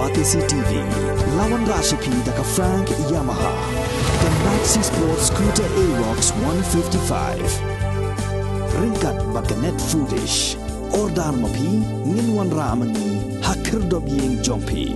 Batisi TV, lawan Rashipi daka Frank Yamaha, the Maxi Sports Scooter Aerox 155. Ringkat baganet foodish, ordar mapi, nginwan ramani, hakir dobyeng jompi.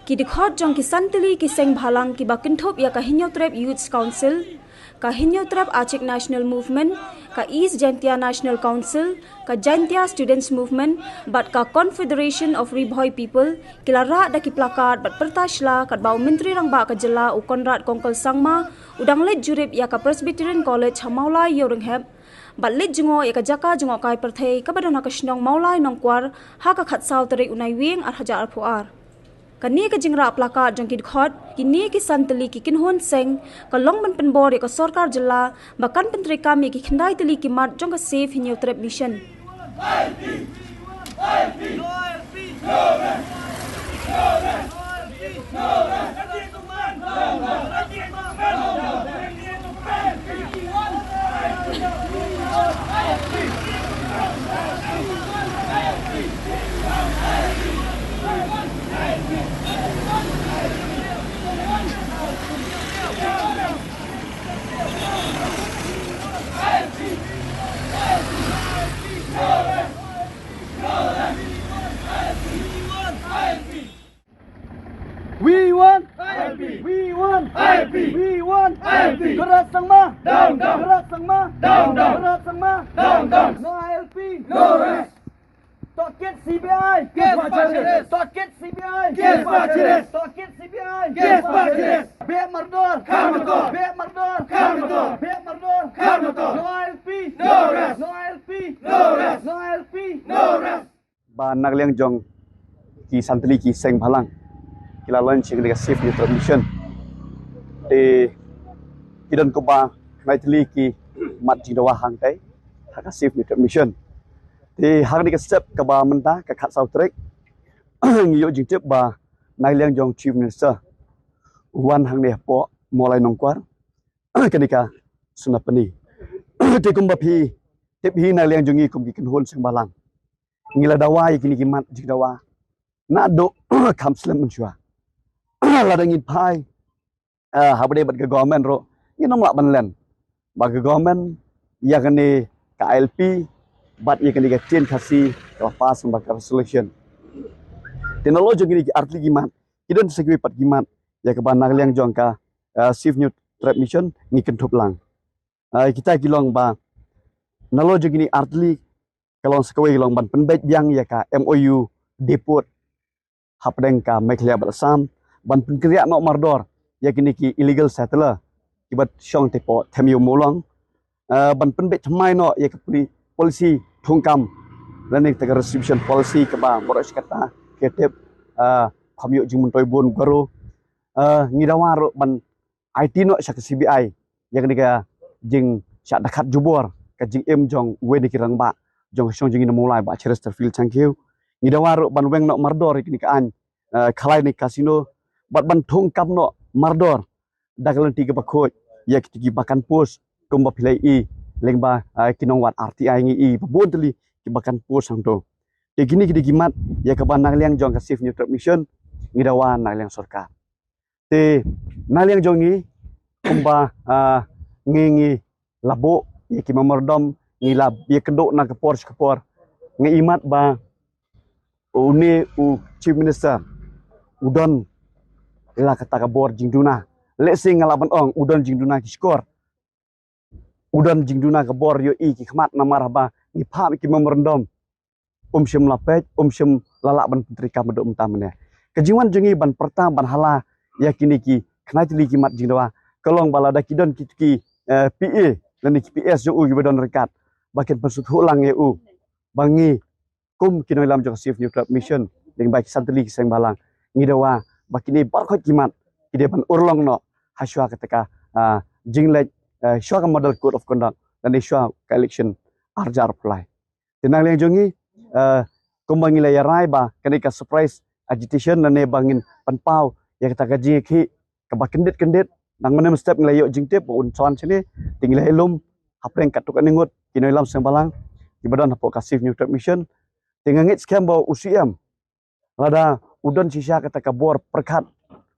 Ki dikhot jong ki santili ki seng bhalang ki bakinthop ya ka Hinyotrep Youth Council, ka Hinyotrep Achik National Movement, ka East Jantia National Council, ka Jantia Students Movement, bat ka Confederation of Ribhoi People, kilara da ki plakat bat pertashla kat bau menteri rang ba ka jela u Konrad Kongkol Sangma, udang let jurip ya ka Presbyterian College Hamaulai Yorenghep, bat let jungo ya ka jaka jungo kai perthei ka badona ka shnong maulai nongkwar ha ka khatsau tere unai wing ar hajar puar. Kini ke jingra plakat jong ki khot kini ki santali ki kinhon seng ka longman penbor ka sarkar jela bahkan penteri kami ki khendai tali ki mat jong ka safe Hinyotrep mission. We want ILP. We want ILP. We want ILP. Keras Sangma. Down, down. Keras Sangma. Down, down. Keras Sangma. Down, down. No ILP. No rest. Toket CBI. Kes Paciris. Toket CBI. Kes Paciris. Toket CBI. Kes Paciris. Be mardor. Karmator. Be mardor. Karmator. Be mardor. Karmator. No ILP. No rest. No ILP. No rest. No ILP. No rest. Ba nagliang jong ki santli ki seng bhalang kila launching dengan safe Hinyotrep mission di kidan ko ba naitli ki mat jingdawa hang tai haka safe Hinyotrep mission di hang ni ka step ka ba menta ka khat sau trek ngiyo jingtep ba nagliang jong chief minister wan hang ne po molai nongkwar kenika sunapani ti kumba phi tip hi nagliang jongi kum ki kinhon seng balang ngila dawa kini ki mat jingdawa na do kam slam menjua ladangin pai habade bat ke government ro nginong lak banlen ba ke government ya kene KLP bat ya kene ke tin khasi ka pas ba ka resolution teknologi gini ki artli gimat idon segwi pat gimat ya ke ban nagliang jong ka safe Hinyotrep mission ngi kenthop lang kita kilong ba nalogi gini artli kalong sekwe kilong ban penbet yang ya ka MOU depot hapdeng ka Mekhlia Bersam ban penkriak nok mardor ya kini ki illegal settler kibat syong tepo themiu molong ban penbet thamai no ya ka polisi thungkam lening tega restriction policy ka ba boros kata ketep khamyu jingmun toibun garo ngidawa ro ban IT no syak CBI ya kini ka jing syak dakat jubor ka jing em jong we ni kirang ba jong syong jing mulai ba Chesterfield changkiu ngidawa ro ban weng nok mardor kini ka an khalai ni kasino bat ban thungkam no mardor dagalan tiga bakoj ya kitigi bakan pos kumba pilai i lengba kinong wat RTI ngi i babon teli ki bakan pos sang to e gini gidi gimat ya ka ban nagliang jong ka safe Hinyotrep mission ngidawa nagliang sarkar te nagliang jong ngi kumba ngi labo ya ki mamardom ngi lab ya kendo na ka por ngi imat ba une u chief minister udon la kata kabor jingduna lesing ngalaban ong udon jingduna ki skor udon jingduna kabor yo i ki khmat namar ba ni pha ki memorandum syem lapet syem lalak ban menteri ka medok mentamne kejiwan jengi ban pertam ban hala ya kini ki khnai tli ki mat jingdawa kolong balada kidon ki PA dan ki PS jo u ki badon rekat bakin persut hulang eu bangi kum kinoi lam jo safe Hinyotrep mission ding baik santli ki seng balang ngidawa bakini barkhot kimat kide ban urlong no haswa ketika jinglek shwa ka model code of conduct dan shwa ka election arjar apply tenang leng jongi kumbang ila yarai ba kenika surprise agitation dan bangin panpau ya kita gaji ki ka bakendit nang menem step ngelayo jingtip un son sini tinggal elum hapreng katuk aningut kinoi lam sembalang ibadan hapo kasif new trap mission tingangit scam ba usiam lada udan sisa kata kabor perkat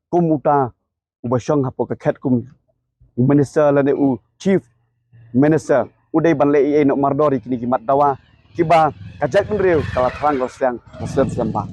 kum uta ubasong hapo ka khat kum minister lane u chief minister udai banle e no mardori kini kimat dawa kiba kajak nreu kala terang lo siang sembah